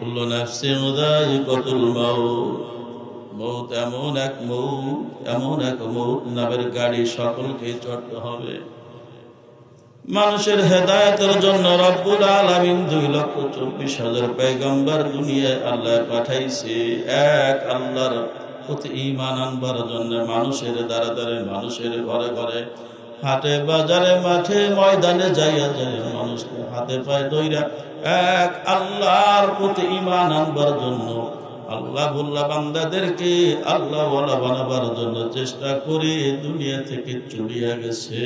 কুল্লু নাফসিন যায়িকাতুল মাউত। মৌত এমন এক মৌত নামের গাড়ি সকলকে চড়তে হবে। মানুষের হেদায়েতের জন্য রব্বুল আলামিন 2,24,000 পয়গম্বর দুনিয়ায় আল্লাহ পাঠাইছে। এক আল্লাহর প্রতি ঈমান আনবার জন্য মানুষের দ্বারা দ্বারে, মানুষের ঘরে ঘরে, হাটে বাজারে, মাঠে ময়দানে যাইয়া মানুষকে হাতে পায়ে ধইরা এক আল্লাহর প্রতি ঈমান আনবার জন্য আল্লাহ বল্লা বান্দাদেরকে আল্লাহ ওয়ালা বানাবার জন্য চেষ্টা করে দুনিয়া থেকে চলিয়া গেছে।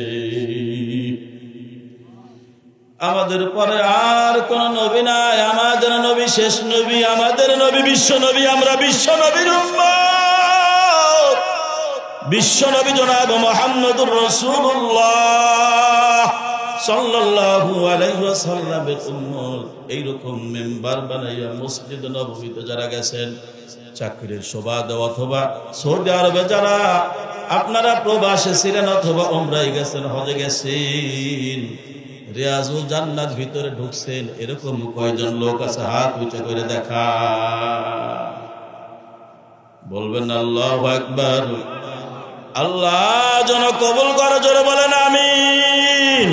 আমাদের পরে আর কোন নবী নাই। আমাদের নবী শেষ নবী, আমাদের নবী বিশ্ব নবী। আমরা বিশ্ব নবীর উম্মত। বিশ্ব নবী জনাব মুহাম্মদুর রাসূলুল্লাহ সাল্লাল্লাহু আলাইহি ওয়াসাল্লামের উম্মত। এইরকম মেম্বার বানাইয়া মসজিদ নববীতে যারা গেছেন, চাকরির সুবাদে অথবা সৌদি আরবে যারা আপনারা প্রবাসে ছিলেন অথবা উমরায় গেছেন, হজে গেছেন, রিয়াজুল জান্নাত ভিতরে ঢুকছেন, এরকম কয়জন লোক আছে? হাত উঁচু করে দেখা, বলবেন আল্লাহু আকবার। আল্লাহ যেন কবুল করে, জোরে বলেন আমিন।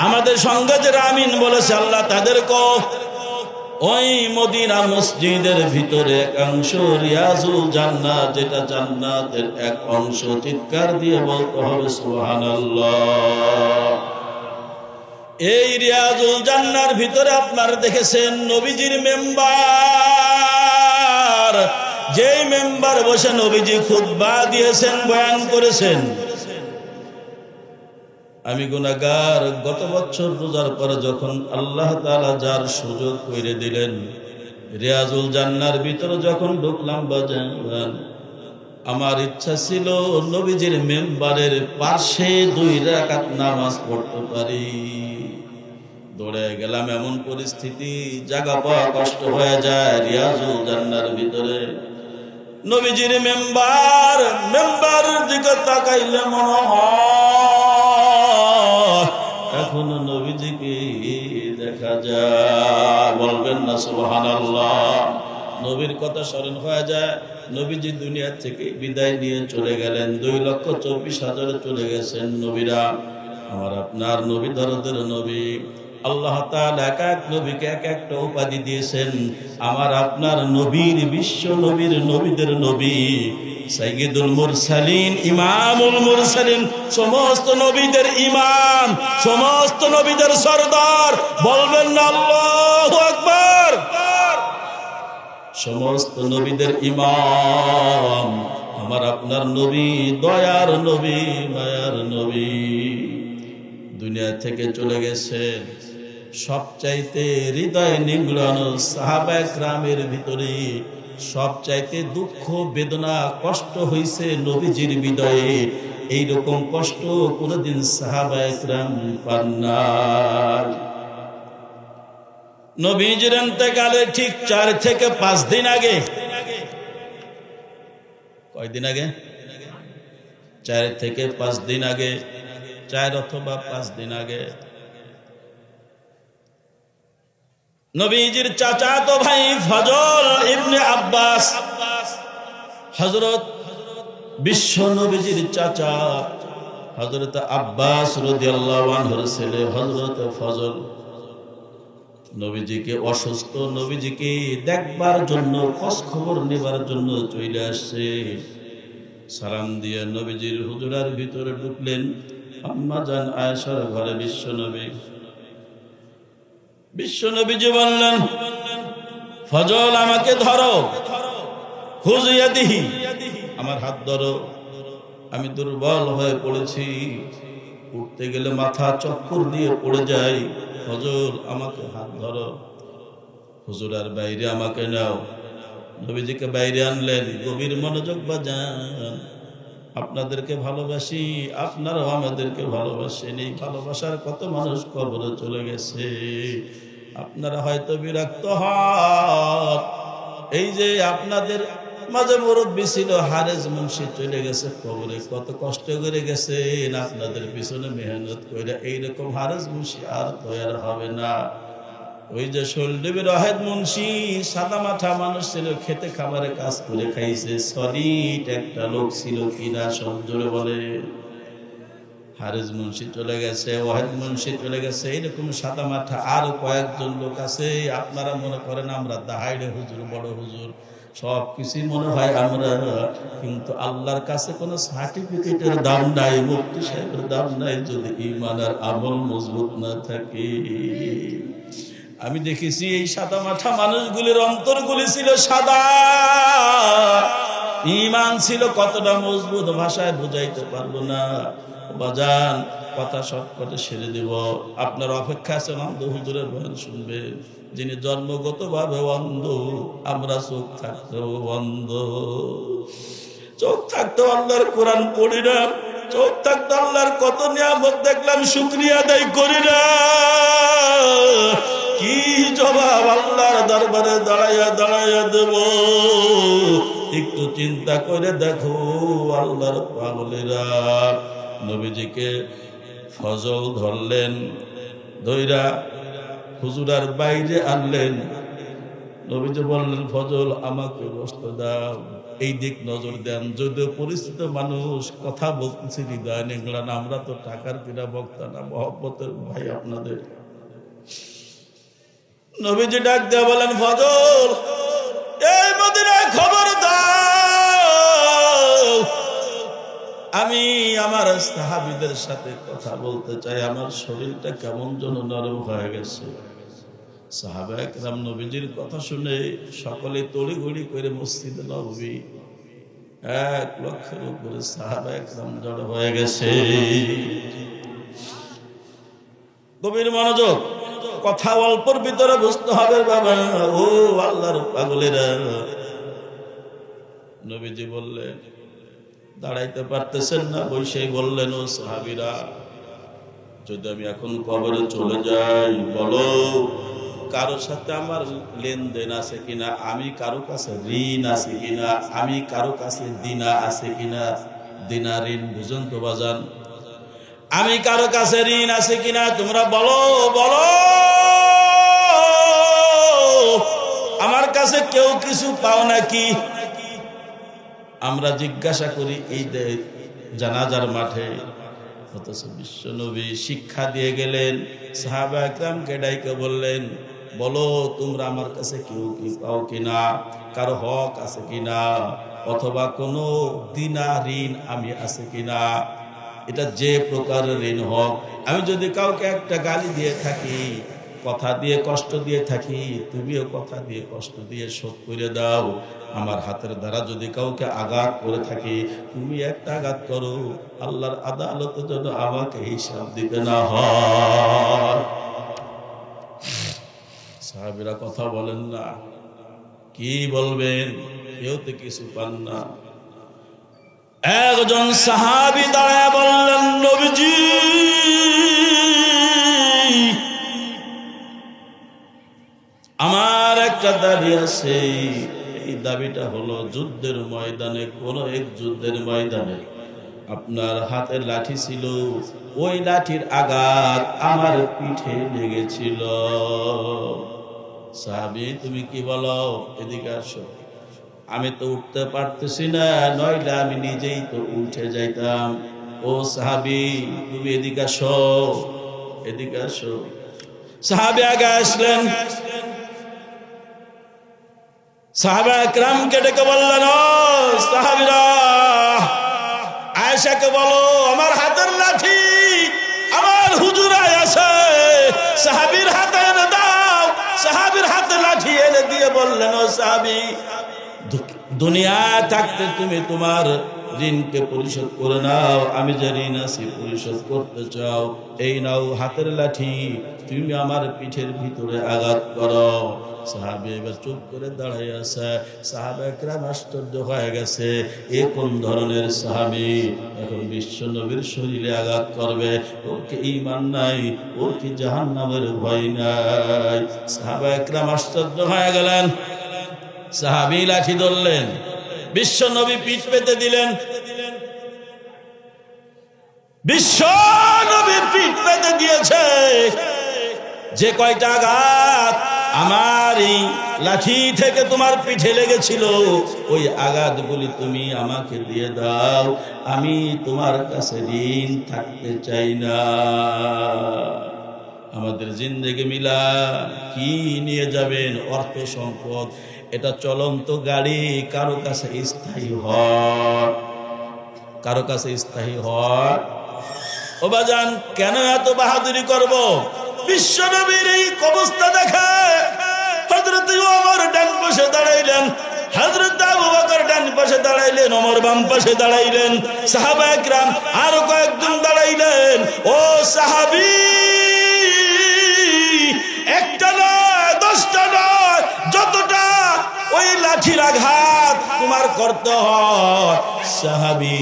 আমাদের সঙ্গে যারা আমিন বলেছে আল্লাহ তাদেরকে ওই মদিনা মসজিদের ভিতরে এক অংশ রিয়াজুল জান্নাত, যেটা জান্নাতের এক অংশ, চিৎকার দিয়ে বলতে হবে সুবহানাল্লাহ। এই রিয়াজুল জান্নার ভিতরে আপনারা দেখেছেন নবীজির মেম্বার, যেই মেম্বার বসে নবীজি খুতবা দিয়েছেন, বয়ান করেছেন। আমি গুনাহগার, গত বছর রোজার পরে যখন আল্লাহ তাআলা যার সুযোগ করে দিলেন, রিয়াজুল জান্নার ভিতরে যখন ঢুকলাম বাজান, আমার ইচ্ছা ছিল নবীজির মেম্বারের পাশে 2 রাকাত নামাজ পড়তে পারি। দৌড়ে গেলাম, এমন পরিস্থিতি, জায়গা পাওয়া কষ্ট হয়ে যায়। রিয়াজুল জান্নার ভিতরে নবীজির মেম্বার দিকে তাকাইলে মনে হয় এখনো নবীজিকে দেখা যায়। বলবেন না সুবহানাল্লাহ। নবীর কথা স্মরণ হয়ে যায়। নবীজি দুনিয়া থেকে বিদায় নিয়ে চলে গেলেন, 2,24,000 চলে গেছেন নবীরা। আমার আপনার নবী দরদের নবী। আল্লাহ তাআলা এক এক নবীকে এক একটা উপাধি দিয়েছেন। আমার আপনার নবীর, বিশ্ব নবীর, নবীদের নবী, সাইয়্যিদুল মুরসালিন, ইমামুল মুরসালিন, সমস্ত নবীদের ইমাম, সমস্ত নবীদের সরদার। বলবেন না আল্লাহু আকবার। সমস্ত নবীদের ইমাম আমার আপনার নবী, দয়ার নবী, মায়ার নবী, দুনিয়া থেকে চলে গেছেন। সবচাইতে হৃদয় নিংড়ানো সাহাবায়ে কেরামের ভিতরে সবচাইতে দুঃখ, বেদনা, কষ্ট হইছে নবীজির হৃদয়ে। এইরকম কষ্ট কোনদিন সাহাবায়ে কেরাম পান নাই। নবীজির ইন্তেকালের ঠিক 4 থেকে 5 দিন আগে, কয়দিন আগে? 4 থেকে 5 দিন আগে, 4 অথবা 5 দিন আগে নবীজির চাচাতো ভাই ফজল ইবনে আব্বাস, হযরত বিশ্ব নবীজির চাচা হযরত আব্বাস রাদিয়াল্লাহু আনহুর ছেলে হযরত ফজল, নবীজিকে অসুস্থ, নবীজিকে দেখবার জন্য, খোঁজ খবর নেবার জন্য চলে আসছে। সালাম দিয়ে নবীজির হুজরার ভিতরে ঢুকলেন। আম্মা জান আয়েশার ঘরে বিশ্ব নবীজি বললেন, ফজল আমাকে ধরো, হুজিয়াদিহি, আমার হাত ধরো, আমি দুর্বল হয়ে পড়েছি, উঠতে গেলে মাথা চক্কর দিয়ে পড়ে যাই, ফজল আমাকে হাত ধরো, হুজুরার বাইরে আমাকে নাও। নবীজিকে বাইরে আনলেন। গভীর মনোযোগ বাজান, আপনাদেরকে ভালোবাসি, আপনারাও আমাদেরকে ভালোবাসেন। এই ভালোবাসার কত মানুষ কবরে চলে গেছে। আপনারা হয়তো বিরক্ত হন, এই যে আপনাদের মাঝে মুরব্বী ছিল হারেজ মুন্সি চলে গেছে কবরে, কত কষ্ট করে গেছেন, আপনাদের পিছনে মেহনত করে। এইরকম হারেজ মুন্সি আর তৈরি হবে না। ওই যে শৈলদেবীর ওয়াহেদ মুন্সি সাদা মাথা মানুষ ছিল, খেতে খাবারে কাজ করে খাইছে, সলিড একটা লোক ছিল কিনা সঞ্জোরে বলে। হারেজ মুন্সি চলে গেছে, ওয়াহেদ মুন্সি চলে গেছে, এইরকম সাদা মাথা আরো কয়েকজন লোক আছে। আপনারা মনে করেন আমরা দাহাইড়ে হুজুর, বড় হুজুর, সব কিছুই মনে হয় আমরা, কিন্তু আল্লাহর কাছে কোনো সার্টিফিকেটের দাম নাই, মুফতি সাহেবের দাম নাই যদি ঈমান আর আমল মজবুত না থাকে। আমি দেখেছি এই সাদা মাথা মানুষগুলির অন্তরগুলি ছিল সাদা, ঈমান ছিল কতটা মজবুত ভাষায় বুঝাইতে পারবো না। বাজান কথা শর্টকাটে সেরে দেব, আপনার অপেক্ষা আছেন অন্ধ হুজুরের বয়ান শুনবেন, যিনি জন্মগতভাবে অন্ধ, আমরা চোখ থাকতেও অন্ধ। চোখ থাকতেও আল্লাহর কোরআন পড়ি না, চোখ থাকতে আল্লাহর কত নিয়ামত দেখলাম, শুকরিয়া আদায় করি না। কি জবাব আল্লাহর দরবারে দাঁড়াইয়া দাঁড়াইয়া দেব? একটু চিন্তা করে দেখো আল্লাহর পাগলেরা। নবীজিকে ফজল ধরলেন, ধইরা হুজুরার বাইরে আনলেন। নবীজি বললেন, ফজল আমাকে বসতে দাও, এই দিক নজর দেন। যদিও পরিচিত মানুষ, কথা বলতেছি হৃদয় নিংলান, আমরা তো টাকার কিনা বক্তা না, মহব্বতের ভাই আপনাদের। নবীজি ডাক দেয়া বলেন, ফজল এই মদিনায় খবর দাও, আমি আমার সাহাবীদের সাথে কথা বলতে চাই, আমার শরীরটা কেমন যেন নরম হয়ে গেছে। সাহাবায়ে কেরাম নবীজির কথা শুনে সকলে তড়িঘড়ি করে মসজিদে নববী, 1 লক্ষের উপরে সাহাবায়ে কেরাম জড়ো হয়ে গেছে। গভীর মনোযোগ, কথা অল্পর ভিতরে বুঝতে হবে বাবা। ও আল্লাহর পাগলেরা, নবীজি বললেন, দাঁড়াইতে পারতেছেন না, বৈশাই বললেন, ও সাহাবীরা, যদি আমি এখন কবরে চলে যাই, বলো কারো সাথে আমার লেনদেন আছে কিনা, আমি কারো কাছে ঋণ আছে কিনা, আমি কারো কাছে দিনা আছে কিনা। দিনা ঋণ বুঝুন তো বাজান, আমি কারো কাছে ঋণ আছে কিনা তোমরা বলো, বলো। আমার কাছে কেউ কিছু পাও নাকি? আমরা জিজ্ঞাসা করি এই জানাজার মাঠে, অথচ বিশ্ব নবী শিক্ষা দিয়ে গেলেন। সাহাবা একরামকে ডাইকে বললেন, বলো তোমরা আমার কাছে কেউ কি পাও কিনা, কারো হক আছে কিনা, অথবা কোনো দিনা ঋণ আমি আছে কিনা। এটা যে প্রকারের ঋণ হোক, আমি যদি কাউকে একটা গালি দিয়ে থাকি, কথা দিয়ে কষ্ট দিয়ে থাকি, তুমিও কথা দিয়ে কষ্ট দিয়ে শোধ করে দাও। আমার হাতের দ্বারা যদি কাউকে আঘাত করে থাকি, তুমি একটা আঘাত করো, আল্লাহর আদালতে যেন আমাকে হিসাব দিতে না হয়। সাহাবীরা কথা বলেন না, কি বলবেন, কেউ তো কিছু পান না। একজন সাহাবী দাঁড়ায় বললেন, নবীজি আমার একটা দাবি আছে। এই দাবিটা হলো, যুদ্ধের ময়দানে, কোন এক যুদ্ধের ময়দানে আপনার হাতে লাঠি ছিল, ওই লাঠির আঘাত আমার পিঠে লেগেছিল। সাহাবী তুমি কি বলো, এদিকে আসো। আমি তো উঠতে পারতেছি না, নইলে আমি নিজেই তো উঠে যাইতাম। ও সাহাবী তুমি এদিকে আসো, এদিকে আসো। সাহাবী আগে আসলেন, সাহাবা একরামকে ডেকে বললেন, ও সাহাবীরা, আয়েশাকে বলো আমার হাতের লাঠি আমার হুজুরায় আছে, সাহাবীর হাতে এনে দাও। সাহাবীর হাতে লাঠি এনে দিয়ে বললেন, ও সাহাবী, দুনিয়া থাকতে তুমি তোমার ঋণকে পরিশোধ করে নাও, আমি যে ঋণ আছি পরিশোধ করতে চাও, এই নাও হাতের লাঠি, তুমি আমার পিঠের ভিতরে আঘাত করো। সাহাবী এবার চুপ করে দাঁড়াই আছে। সাহাবা একরাম আশ্চর্য হয়ে গেছে, এ কোন ধরনের সাহাবী, এখন বিশ্ব নবীর শরীরে আঘাত করবে, ওর কি ঈমান নাই, ওর কি জাহান্নামের ভয় নাই? সাহাবা একরাম আশ্চর্য হয়ে গেলেন। সাহাবী লাঠি ধরলেন, বিশ্ব নবী পিঠ পেতে দিলেন। বিশ্ব নবী পিঠ পেতে দিয়েছে, যে কয়টা আঘাত আমার এই লাঠি থেকে তোমার পিঠে লেগেছিল, ওই আঘাতগুলি তুমি আমাকে দিয়ে দাও, আমি তোমার কাছে ঋণ থাকতে চাই না। আমাদের জিন্দেগি মিলা কি নিয়ে যাবেন? অর্থ সম্পদ, এটা চলন্ত গাড়ি, কারো কাছে স্থায়ী হয়, কারো কাছে স্থায়ী হয়। ও বাজান, কেন এত বাহাদুরি করব? বিশ্ব নবীর এই অবস্থা দেখে হযরত ওমর ডান পাশে দাঁড়াইলেন, হযরত আবু বকর ডান পাশে দাঁড়াইলেন, ওমর বাম পাশে দাঁড়াইলেন, সাহাবায়ে কেরাম আরো কয়েকজন দাঁড়াইলেন। ও সাহাবী, একটা নয়, 10টা নয়, যতটা ওই লাঠির আঘাত তোমার করতে হয়, সাহাবী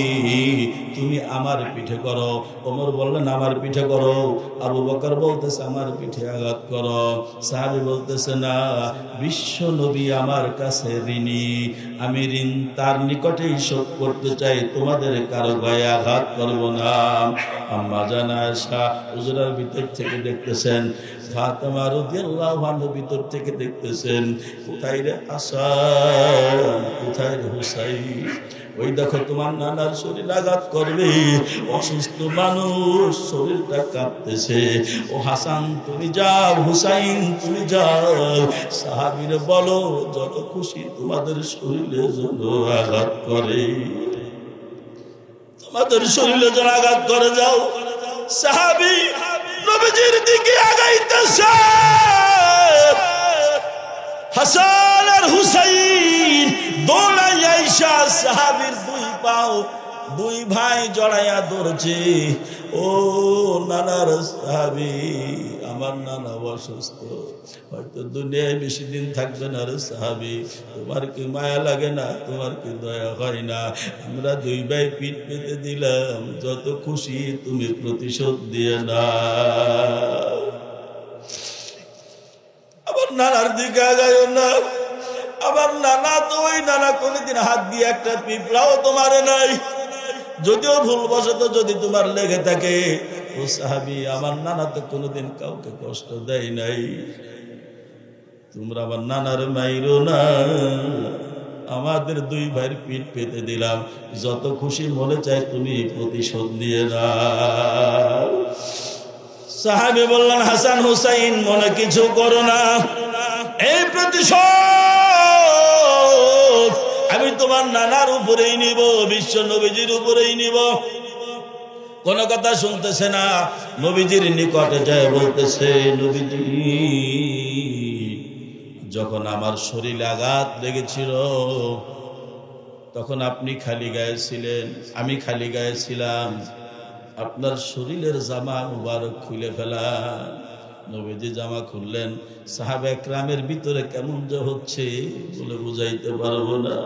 তুমি আমার পিঠে করো। ওমর বললেন আমার পিঠে করো। আবু বকর বলতেছে আমার পিঠে আঘাত করো। সাহাবী বলতেছে না, বিশ্ব নবী আমার কাছে ঋণী, আমি ঋণ তার নিকটেই শোধ করতে চাই, তোমাদের কারো গায়ে আঘাত করব না। আম্মা জান আয়েশা হুজুরার ভিতর থেকে দেখতেছেন, ফাতেমা রাদিয়াল্লাহু আনহা ভিতর থেকে দেখতেছেন, কোথায় রে হাসান, কোথায় রে হুসাইন? ওই দেখো তোমার নানার শরীর আঘাত করবে, অসুস্থ মানুষ, শরীরটা কাঁপতেছে। ও হাসান তুমি যাও, হুসাইন তুমি যাও, সাহাবীরে বলো যত খুশি তোমাদের শরীরে যেন আঘাত করে, তোমাদের শরীরে যেন আঘাত করে। যাও। সাহাবী নবীজির দিকে আগাইতেছে, হাসান আর হুসাইন দৌড়াই আইসা সাহাবীর দুই পাও, দুই ভাই জড়াইয়া ধরছে। ও নানার সাহাবী, আমার নানা অসুস্থ, হয়তো দুনিয়ায় বেশি দিন থাকবে না রে সাহাবী, তোমার কি মায়া লাগে না? তোমার কি দয়া হয় না? আমরা দুই ভাই পিঠ পেতে দিলাম, যত খুশি তুমি প্রতিশোধ দিয়ে না। আবার নানার দিকে আগায়ও না, আবার নানা তো ওই নানা কোনদিন হাত দিয়ে একটা পিঁপড়াও তোমার নাই, যদিও ভুলবশত যদি তোমার লেগে থাকে। ও সাহাবী, আমার নানা তো কোনোদিন কাউকে কষ্ট দেয় নাই, তোমরা আমার নানার মাইরো না। আমাদের দুই ভাইয়ের পিঠ পেতে দিলাম, যত খুশি মনে চায় তুমি প্রতিশোধ নিয়ে নাও। সাহাবী বললেন, হাসান হুসাইন মনে কিছু করো না, এই প্রতিশোধ আমি তোমার নানার উপরেই নিব, বিশ্ব নবীজির উপরেই নিব। কোন কথা শুনতেছে না, নবীজির নিকটে যায় বলতেছে, নবীজি যখন আমার শরীরে আঘাত লেগেছিল তখন আপনি খালি গায়ে ছিলেন, আমি খালি গায়ে ছিলাম, আপনার শরীরের জামা মুবারক খুলে ফেলা। নবীজি জামা খুললেন, সাহাবা একরামের ভিতরে কেমন যে হচ্ছে বলে বুঝাইতে পারবো না।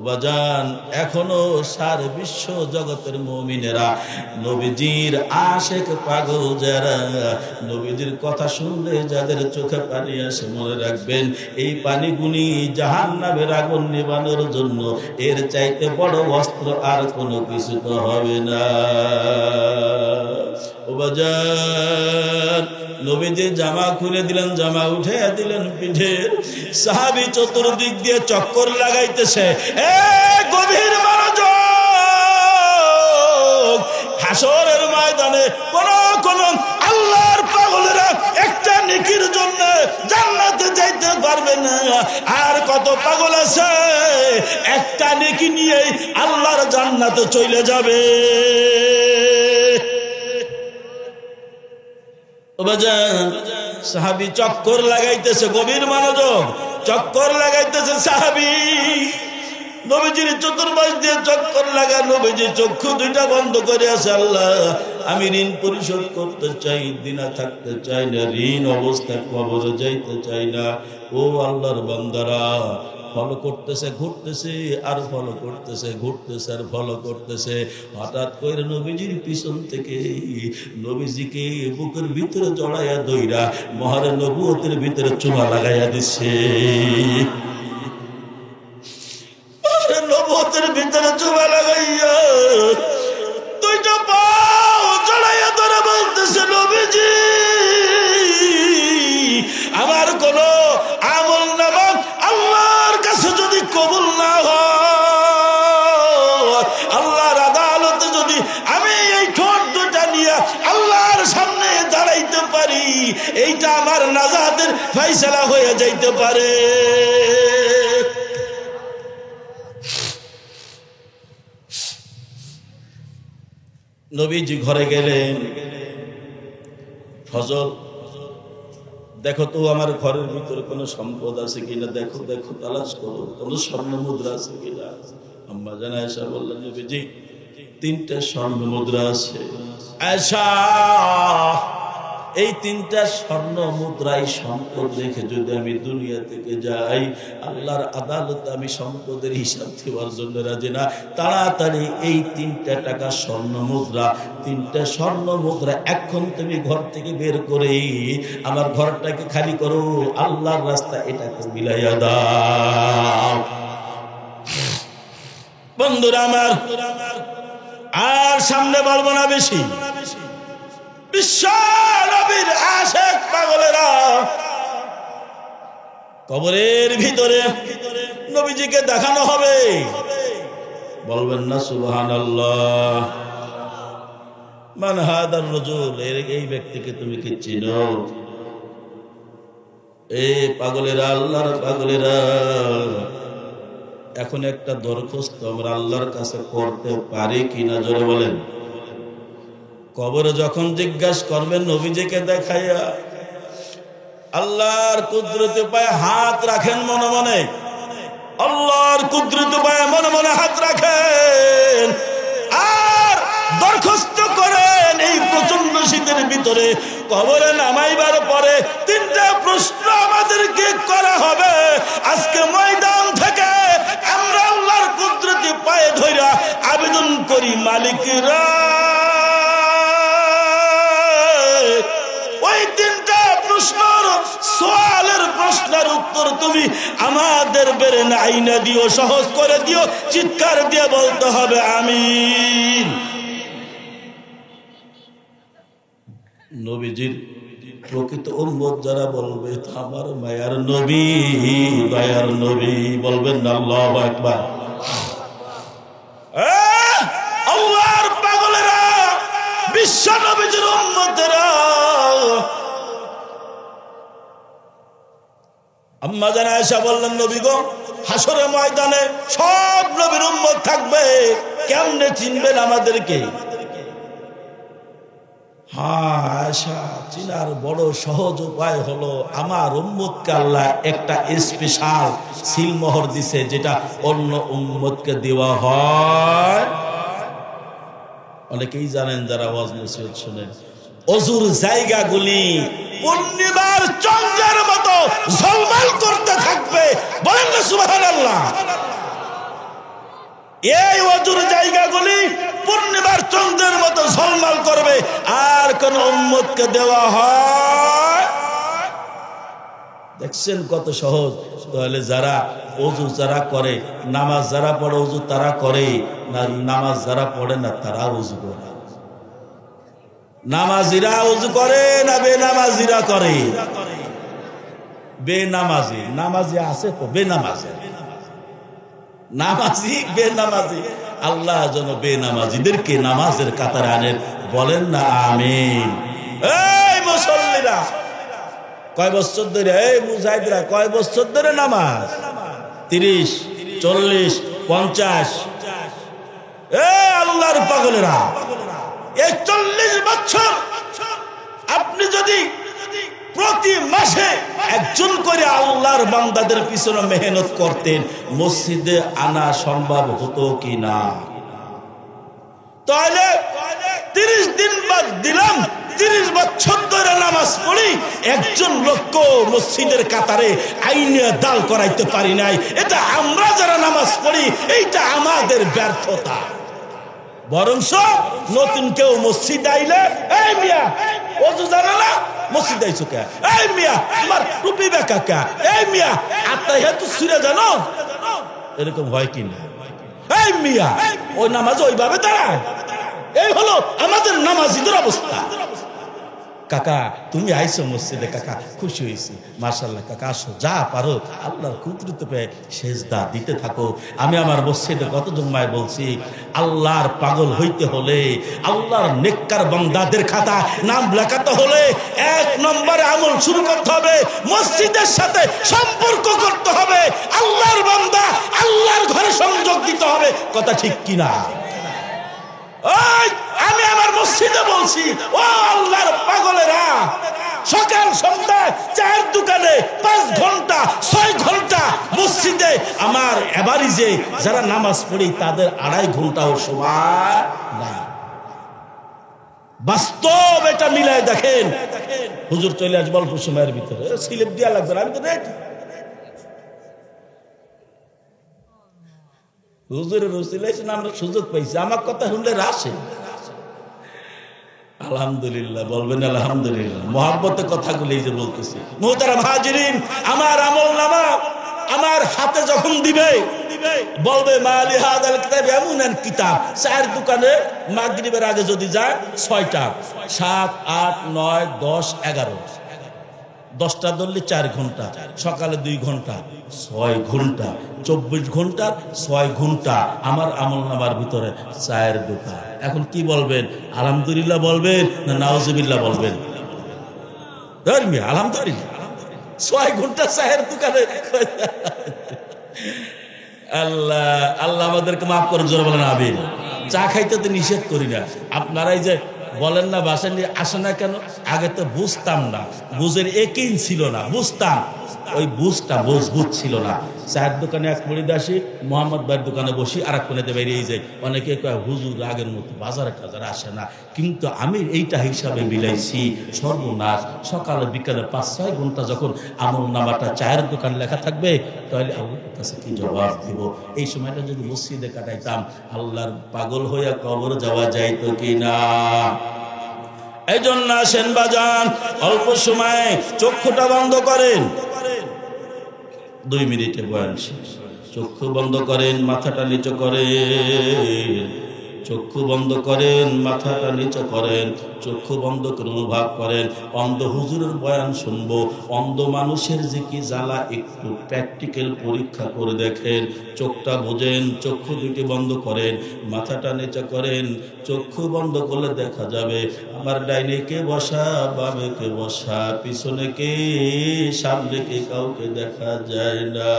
বাজান, এখনো সারা বিশ্ব জগতের মুমিনেরা, নবীজির আশেক পাগল যারা, নবীজির কথা শুনলে যাদের চোখে পানি আসে, মনে রাখবেন এই পানিগুলি জাহান্নামের আগুন নিবানোর জন্য, এর চাইতে বড় অস্ত্র আর কোনো কিছু তো হবে না। ও বাজান, নবীজি জামা খুলে দিলেন, জামা উঠে দিলেন পিঠে। সাহাবী চতুর্দিক দিয়ে চক্কর লাগাইতেছে, গভীর মনোযোগ। হাসরের ময়দানে কোন আল্লাহর পাগলেরা একটা নেকির জন্য জান্নাতে যাইতে পারবে না, আর কত পাগল আছে একটা নেকি নিয়ে আল্লাহর জান্নাতে চলে যাবে। সাহাবী চক্কর লাগাইতেছে, গভীর মনোযোগ, চক্কর লাগাইতেছে সাহাবী। নবীজির চতুর্পাশ দিয়ে চক্কর লাগা, নবীজি চক্ষু দুইটা বন্ধ করে আছে। আল্লাহ, আমি ঋণ পরিশোধ করতে চাই, দিনা থাকতে চাই না, ঋণ অবস্থায় কবরে যাইতে চাই না। ও আল্লাহর বান্দারা, ফলো করতেছে, ঘুরতেছে আর ফলো করতেছে, ঘুরতেছে আর ফলো করতেছে। হঠাৎ করে নবীজির পিছন থেকে নবীজিকে বুকের ভিতরে জড়াইয়া দইরা মহারে নবুয়তের ভিতরে চুমা লাগাইয়া দিচ্ছে। নবুয়তের ভিতরে চুমা লাগাইয়া দুইটা পাও জড়াইয়া ধরে বলতেছে, নবীজি আমার কোনো এইটা আমার নাজাতের ফয়সালা হয়ে যাইতে পারে। নবীজি ঘরে গেলেন, ফজল দেখো তো আমার ঘরের ভিতরে কোনো সম্পদ আছে কিনা, দেখো দেখো তালাশ করো, কোনো স্বর্ণ মুদ্রা আছে কিনা। আম্মা জান আয়েশা বললেন, নবীজি 3টা স্বর্ণ মুদ্রা আছে। আয়েশা, এই 3টা স্বর্ণ মুদ্রাই সম্পদ রেখে যদি আমি দুনিয়া থেকে যাই, আল্লাহর আদালতে আমি সম্পদের হিসাব দেওয়ার জন্য রাজি না। তাড়াতাড়ি এই 3টা টাকা স্বর্ণ মুদ্রা, 3টা স্বর্ণ মুদ্রা এখন তুমি ঘর থেকে বের করে আমার ঘরটাকে খালি করো, আল্লাহর রাস্তা এটাকে বিলাইয়া দাও। বন্ধুরা আমার, আর সামনে বলবো না বেশি। বিশ্ব নবীর আশিক পাগলেরা কবরের ভিতরে নবীজিকে দেখানো হবে, বলবেন না সুবহানাল্লাহ। মান হাদার রাজুল, এই ব্যক্তিকে তুমি কি চিনো? এই পাগলেরা, আল্লাহর পাগলেরা, এখন একটা দরখাস্ত আমরা আল্লাহর কাছে করতে পারি কিনা জোরে বলেন। কবরে যখন জিজ্ঞাসা করবেন নবীজিকে দেখাইয়া, আল্লাহর কুদরতে পায়ে হাত রাখেন মনে মনে, আল্লাহর কুদরতে পায়ে মনে মনে হাত রাখেন আর দরখাস্ত করেন। এই প্রচন্ড শীতের ভিতরে কবরে নামাইবার পরে 3টা প্রশ্ন আমাদেরকে করা হবে। আজকে ময়দান থেকে আমরা আল্লাহর কুদরতে পায়ে ধইরা আবেদন করি, মালিকরা ওই 3টা প্রশ্নের সওয়ালের প্রশ্নের উত্তর তুমি আমাদের বেরে আইনা দিও, সহজ করে দিও, চিৎকার দিয়ে বলতে হবে আমিন। নবীজির প্রকৃত উম্মত যারা বলবে আমার মায়ার নবী, মায়ার নবী, বলবেন না আল্লাহু আকবার। আল্লাহর পাগলেরা, বিশ্ব নবীজির উম্মতেরা, আম্মা জান আয়েশা বললেন, নবী গো, হাসরের ময়দানে সব নবীর উম্মত থাকবে, কেমনে চিনবেন আমাদেরকে? হ্যাঁ আয়েশা, চিনার বড় সহজ উপায় হলো আমার উম্মতকে আল্লাহ একটা স্পেশাল সিলমোহর দিছে, যেটা অন্য উম্মতকে দেওয়া হয়। অনেকেই জানেন যারা ওয়াজ নসিহত শুনেন, অজুর জায়গাগুলি পূর্ণিমার চন্দ্রের মতো ঝলমল করতে থাকবে, বলেন না সুবহানাল্লাহ। এই অজুর জায়গাগুলি পূর্ণিমার চন্দ্রের মতো ঝলমল করবে, আর কোন উম্মতকে দেওয়া হয়। দেখছেন কত সহজ। তাহলে যারা অজু যারা করে, নামাজ যারা পড়ে অজু তারা করে না, নামাজ যারা পড়ে না তারা অজু করে? নামাজিরা ওযু করে না বেনামাজিরা করে? বেনামাজি। নামাজি আছে তো বেনামাজি, নামাজি বেনামাজি। আল্লাহ যেন বেনামাজিদেরকে নামাজের কাতারে আনেন, বলেন না আমিন। এই মুসল্লিরা কয় বছর ধরে, এই মুজাহিদরা কয় বছর ধরে নামাজ? 30, 40, 50। আল্লাহর পাগলেরা, 40 বছর আপনি যদি প্রতি মাসে একজন করে আল্লাহর বান্দাদের পিছনে মেহনত করতেন, মসজিদে আনা সম্ভব হতো কি না? তাহলে 30 দিন বাদ দিলাম, 30 বছর ধরে নামাজ পড়ি, একজন লোককে মসজিদের কাতারে আইনে দাল করাইতে পারি নাই। এটা আমরা যারা নামাজ পড়ি, এইটা আমাদের ব্যর্থতা। বরঞ্চ নতুন কেউ মসজিদ আইলে, এই মিয়া ওযু জানা না, মসজিদ আইছো কে? এই মিয়া তোমার টুপি বেকা কে? এই মিয়া আত্তাহিয়াতু সূরা জানো? এরকম হয় কি না? এই মিয়া ওই নামাজ ওইভাবে দাঁড়ায়। এই হলো আমাদের নামাজিদের অবস্থা। কাকা তুমি আইসো মসজিদে, কাকা খুশি হয়েছি, মাশাআল্লাহ কাকা আসো, যা পারো আল্লাহর কুদরত পেয়ে সেজদা দিতে থাকো। আমি আমার মসজিদে কতজন মায় বলছি, আল্লাহর পাগল হইতে হলে, আল্লাহর নেককার বান্দাদের খাতা নাম লেখাতে হলে 1 নম্বরে আমল শুরু করতে হবে, মসজিদের সাথে সম্পর্ক করতে হবে, আল্লাহর বান্দা আল্লাহর ঘরে সংযোগ দিতে হবে। কথা ঠিক কিনা? আমি আমার মসজিদে বলছি, ও আল্লাহর পাগলেরা, সকাল সন্ধ্যায় 4 দোকানে 5 ঘন্টা 6 ঘন্টা মসজিদে আমার এভারেজে যারা নামাজ পড়ি তাদের 2.5 ঘন্টাও সময় নাই। বাস্তব এটা মিলাই দেখেন। হুজুর চলে আসবে অল্প সময়ের ভিতরে, স্লিপ দেওয়া লাগবে না, আমি তো রেডি। হুজুরের উসিলায় আমরা সুযোগ পাইছি, আমার কথা শুনলে রাসে। আলহামদুলিল্লাহ বলবেন, আলহামদুলিল্লাহ। মহব্বতে কথাগুলো এই যে বলতেছি। মুহতারাম হাজিরিন, আমার আমলনামা আমার হাতে যখন দিবে, বলবে মালি হাদাল কিতাব, এমন এক কিতাব 4 দোকানে মাগরিবের আগে যদি যায় 6টা, 7, 8, 9, 10, 11, 10টা ধরলে 4 ঘন্টা, সকালে 2 ঘন্টা, 6 ঘন্টা, 24 ঘন্টার 6 ঘন্টা আমার আমল নামার ভিতরে 4 দোকান। এখন কি বলবেন? আলহামদুলিল্লাহ বলবেন না নাউজুবিল্লাহ বলবেন? আলহামদুলিল্লাহ। 6 ঘন্টা 4 দোকানে। আল্লাহ আল্লাহ আমাদেরকে মাফ করুন, জোরে বলেন আমিন। চা খাইতে তো নিষেধ করি না, আপনারাই যে বলেন না বাসা নিয়ে আসে না কেন, আগে তো বুঝতাম না, বুঝের একই ছিল না, বুঝতাম, ওই বুঝটা মজবুত ছিল না। 4 দোকানে এক মুড়িদ আসি, মোহাম্মদ ভাইয়ের দোকানে বসি, আর এক কোণেতে বেরিয়ে যাই। অনেকে কয় হুজুর আগের মতো বাজারে টাজারে আসে না, কিন্তু আমি এইটা হিসাবে মিলাইছি, সর্বনাশ। সকালে বিকালে 5-6 ঘন্টা যখন আমল নামাটা 4 দোকান লেখা থাকবে, তাহলে আল্লাহর কাছে কি জবাব দিব? এই সময়টা যদি মসজিদে কাটাইতাম, আল্লাহর পাগল হইয়া কবর যাওয়া যাইতো কিনা? এই জন্য আসেন বাজান, অল্প সময়ে চক্ষুটা বন্ধ করেন, 2 মিনিটে বয়ান শেষ। চক্ষু বন্ধ করেন, মাথাটা নিচু করেন, চক্ষু বন্ধ করেন, মাথাটা নিচু করেন, চক্ষু বন্ধ করে অনুভব করেন অন্ধ হুজুরের বয়ান শুনবো। অন্ধ মানুষের যে কি জ্বালা একটু প্র্যাকটিক্যাল পরীক্ষা করে দেখেন। চোখটা বোঝেন, চক্ষু দুটি বন্ধ করেন, মাথাটা নিচু করেন। চক্ষু বন্ধ করলে দেখা যাবে আমার ডাইনে কে বসা, বামে কে বসা, পিছনে কে, সামনে কে, কাউকে দেখা যায় না।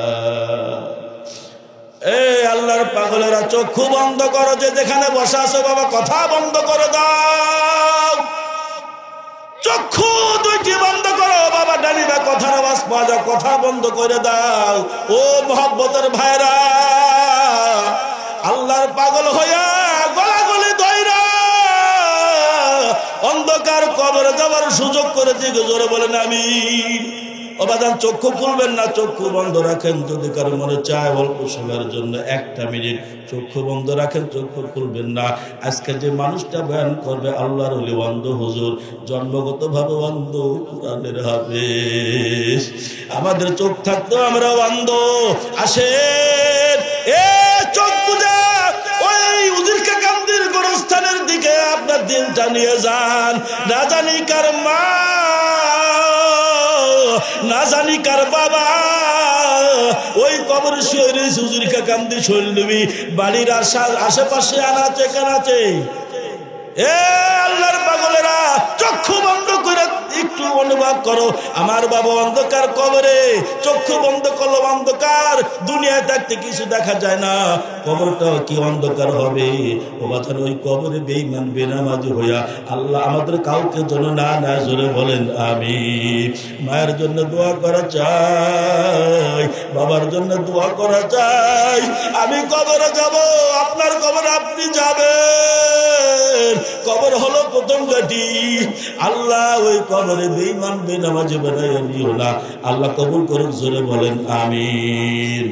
এই আল্লাহর পাগলেরা, চক্ষু বন্ধ করো, যে যেখানে বসা আছো বাবা কথা বন্ধ করে দাও। চক্ষু দুইটি বন্ধ করো বাবা, ডানি বা কথার আওয়াজ পাওয়া যায়, কথা বন্ধ করে দাও। ও মহব্বতের ভাইরা, আল্লাহর পাগল হইয়া গলাগলি দইরা অন্ধকার কবরে যাওয়ার সুযোগ করে দিকে জোরে বলেন আমিন। অবাদান চক্ষু খুলবেন না, চক্ষু বন্ধ রাখেন। যদি কারো মনে চায় অল্প সময়ের জন্য 1 মিনিট চক্ষু বন্ধ রাখেন, চক্ষু খুলবেন না। আজকে যে মানুষটা বয়ান করবে আল্লাহর ওলি অন্ধ হুজুর, জন্মগত ভাবে অন্ধ, কোরআনের হাফেজ। আমাদের চোখ থাকতো আমরা অন্ধ। আসেন এ চোখ বুঝা ওই উজির কাকান্দির গোরস্থানের দিকে আপনার দিনটা নিয়ে যান। না জানি কার মা, না জানি কার বাবা ওই কবর শুয়ে রয়েছে, হুজুর কাকান্দি শৈলবী বাড়ির আশেপাশে আনাচে কানাচে। এ আল্লাহর পাগলেরা, চক্ষু বন্ধ করে একটু অনুভব করো, আমার বাবা অন্ধকার কবরে, চক্ষু বন্ধ করলো, অন্ধকার, দুনিয়ায় থাকতে কিছু দেখা যায় না, কবরটাও কি অন্ধকার হবে? ও বাচ্চার ওই কবরে বেঈমান বেনামাজি হইয়া আল্লাহ আমাদের কাউকে যেন না না, জোরে বলেন আমিন। মায়ের জন্য দোয়া করা চাই, বাবার জন্য দোয়া করা চাই। আমি কবরে যাব, আপনার কবরে আপনি যাবেন। কবর হলো প্রথম ঘাটি। আল্লাহ ওই কবরে বেঈমান বেনামাজি বানাইয়া নিও না। আল্লাহ কবুল করুক, জোরে বলেন আমিন।